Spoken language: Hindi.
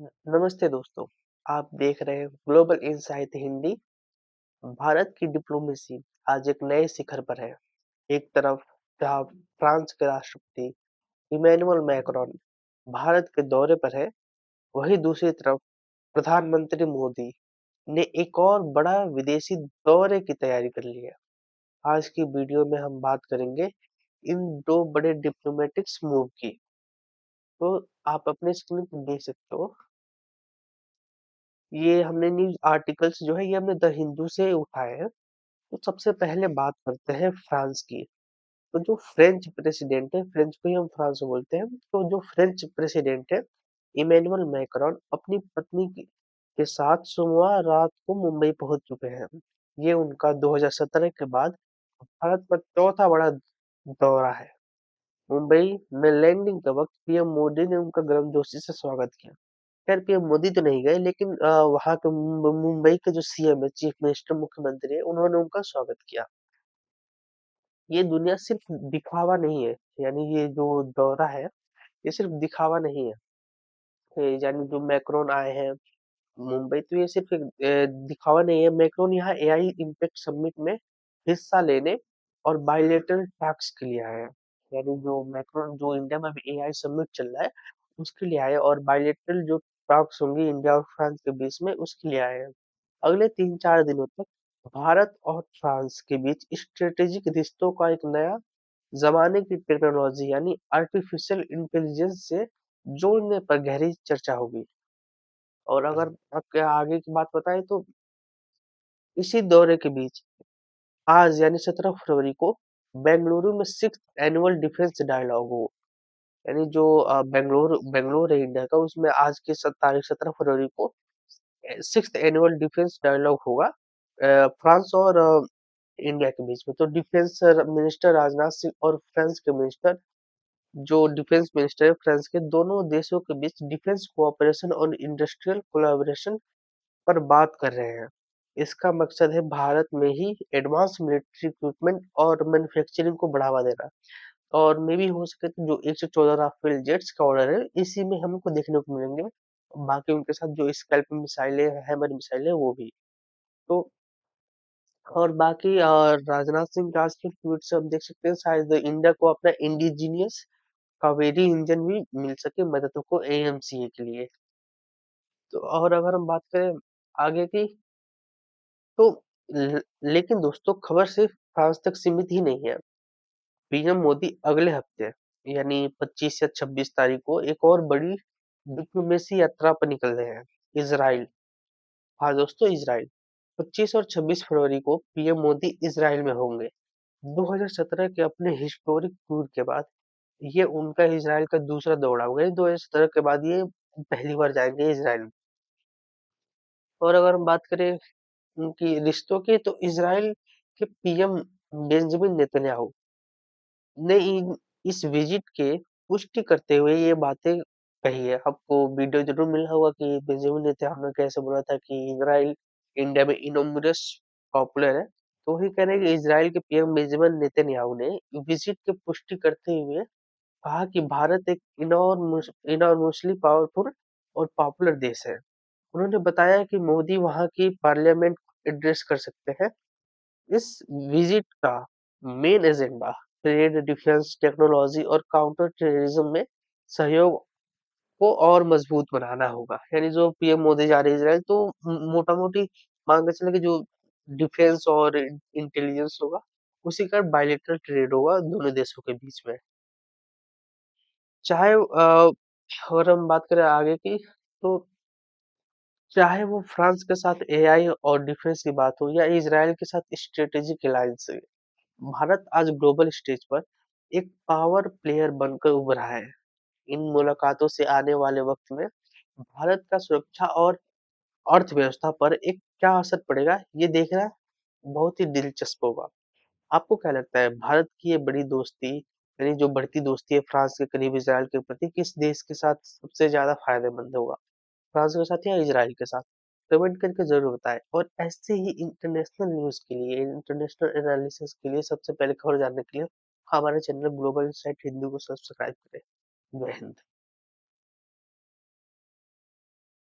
नमस्ते दोस्तों, आप देख रहे हैं ग्लोबल इंसाइट हिंदी। भारत की डिप्लोमेसी आज एक नए शिखर पर है। एक तरफ जहां फ्रांस के राष्ट्रपति इमैनुअल मैक्रोन भारत के दौरे पर है, वहीं दूसरी तरफ प्रधानमंत्री मोदी ने एक और बड़ा विदेशी दौरे की तैयारी कर ली है। आज की वीडियो में हम बात करेंगे इन दो बड़े डिप्लोमेटिक्स मूव की। तो आप अपने स्क्रीन पर देख सकते हो, ये हमने न्यूज़ आर्टिकल्स जो है ये हमने द हिंदू से उठाए हैं। तो सबसे पहले बात करते हैं फ्रांस की। तो जो फ्रेंच प्रेसिडेंट है, फ्रेंच को ही हम फ्रांस बोलते हैं। तो जो फ्रेंच प्रेसिडेंट है इमैनुअल मैक्रोन अपनी पत्नी के साथ सोमवार रात को मुंबई पहुंच चुके हैं। ये उनका 2017 के बाद भारत पर चौथा बड़ा दौरा है। मुंबई में लैंडिंग के वक्त पीएम मोदी ने उनका गर्मजोशी से स्वागत किया। खैर पीएम मोदी तो नहीं गए, लेकिन वहां के मुंबई के जो सीएम है, चीफ मिनिस्टर, मुख्यमंत्री है, उन्होंने उनका स्वागत किया। ये दुनिया सिर्फ दिखावा नहीं है, यानी ये जो दौरा है ये सिर्फ दिखावा नहीं है। यानी जो मैक्रोन आए हैं मुंबई, तो ये सिर्फ एक दिखावा नहीं है। मैक्रोन यहाँ एआई इम्पैक्ट समिट में हिस्सा लेने और बायलेटरल टॉक्स के लिए आए हैं। यानी जो मैक्रोन जो इंडिया में अभी एआई समिट चल रहा है उसके लिए आए हैं, और बायलेटरल जो टॉक्स होंगी इंडिया और फ्रांस के बीच में उसके लिए आए हैं। अगले 3-4 दिनों तक भारत और फ्रांस के बीच स्ट्रेटेजिक रिश्तों का एक नया जमाने की टेक्नोलॉजी यानी आर्टिफिशियल इंटेलिजेंस से जोड़ने पर गहरी चर्चा होगी। और अगर आपके आगे की बात बताएं तो इसी दौरे के बीच आज यानी 17 फरवरी को बेंगलुरु में 6th एनुअल डिफेंस डायलॉग हो। यानी जो बेंगलोर बेंगलोर है इंडिया का, उसमें आज की तारीख 17 फरवरी को 6th एनुअल डिफेंस डायलॉग होगा फ्रांस और इंडिया के बीच में। तो डिफेंस मिनिस्टर राजनाथ सिंह और फ्रांस के मिनिस्टर, जो डिफेंस मिनिस्टर है फ्रांस के, दोनों देशों के बीच डिफेंस कोऑपरेशन और इंडस्ट्रियल कोलैबोरेशन पर बात कर रहे हैं। इसका मकसद है भारत में ही एडवांस मिलिट्री इक्विपमेंट और मैन्युफैक्चरिंग को बढ़ावा देना। और मे भी हो सके तो जो 114 राफेल जेट्स का ऑर्डर है इसी में हमको देखने को मिलेंगे। बाकी उनके साथ जो स्कैल्प मिसाइलें, हैमर मिसाइलें, वो भी। तो और बाकी राजनाथ सिंह के आज के ट्वीट से हम देख सकते हैं शायद इंडिया को अपना इंडिजीनियस कावेरी इंजन भी मिल सके मदद को एएमसीए के लिए। तो और अगर हम बात करें आगे की, तो लेकिन दोस्तों खबर सिर्फ फ्रांस तक सीमित ही नहीं है। पीएम मोदी अगले हफ्ते यानी 25 या 26 तारीख को एक और बड़ी डिप्लोमेसी यात्रा पर निकल रहे हैं, इजराइल। हाँ दोस्तों, इजराइल 25 और 26 फरवरी को पीएम मोदी इजराइल में होंगे। 2017 के अपने हिस्टोरिक टूर के बाद ये उनका इजराइल का दूसरा दौरा होगा। 2017 के बाद ये पहली बार जाएंगे इजराइल। और अगर हम बात करें उनकी रिश्तों की, तो इजराइल के पीएम बेंजामिन नेतन्याहू ने इस विजिट के पुष्टि करते हुए ये बातें कही है। आपको वीडियो जरूर मिला होगा कि बेंजामिन नेतन्याहू ने कैसे बोला था कि इजराइल इंडिया में इनॉमरस पॉपुलर है। तो वही कह रहे हैं कि इजराइल के पीएम बेंजामिन नेतन्याहू ने विजिट की पुष्टि करते हुए कहा कि भारत एक इनॉर्मसली पावरफुल और पॉपुलर देश है। उन्होंने बताया कि मोदी वहां की पार्लियामेंट एड्रेस कर सकते हैं। इस विजिट का main agenda trade, defence, technology और काउंटर टेररिज्म में सहयोग को और मजबूत बनाना होगा। यानी जो पीएम मोदी जा रहे हैं इजराइल, तो मोटा मोटी मान के चले कि जो डिफेंस और इंटेलिजेंस होगा उसी का बायलेटरल ट्रेड होगा दोनों देशों के बीच में। चाहे अगर हम बात करें आगे की, तो चाहे वो फ्रांस के साथ एआई और डिफेंस की बात हो या इजराइल के साथ स्ट्रेटेजिक अलायंस, भारत आज ग्लोबल स्टेज पर एक पावर प्लेयर बनकर उभरा है। इन मुलाकातों से आने वाले वक्त में भारत का सुरक्षा और अर्थव्यवस्था पर एक क्या असर पड़ेगा, ये देखना बहुत ही दिलचस्प होगा। आपको क्या लगता है, भारत की ये बड़ी दोस्ती यानी जो बढ़ती दोस्ती है फ्रांस के करीब इजराइल के प्रति, किस देश के साथ सबसे ज्यादा फायदेमंद होगा, फ्रांस के साथ या इजराइल के साथ? कमेंट करके जरूर बताएं। और ऐसे ही इंटरनेशनल न्यूज के लिए, इंटरनेशनल एनालिसिस के लिए, सबसे पहले खबर जानने के लिए हमारे चैनल ग्लोबल इनसाइट हिंदी को सब्सक्राइब करें। जय हिंद।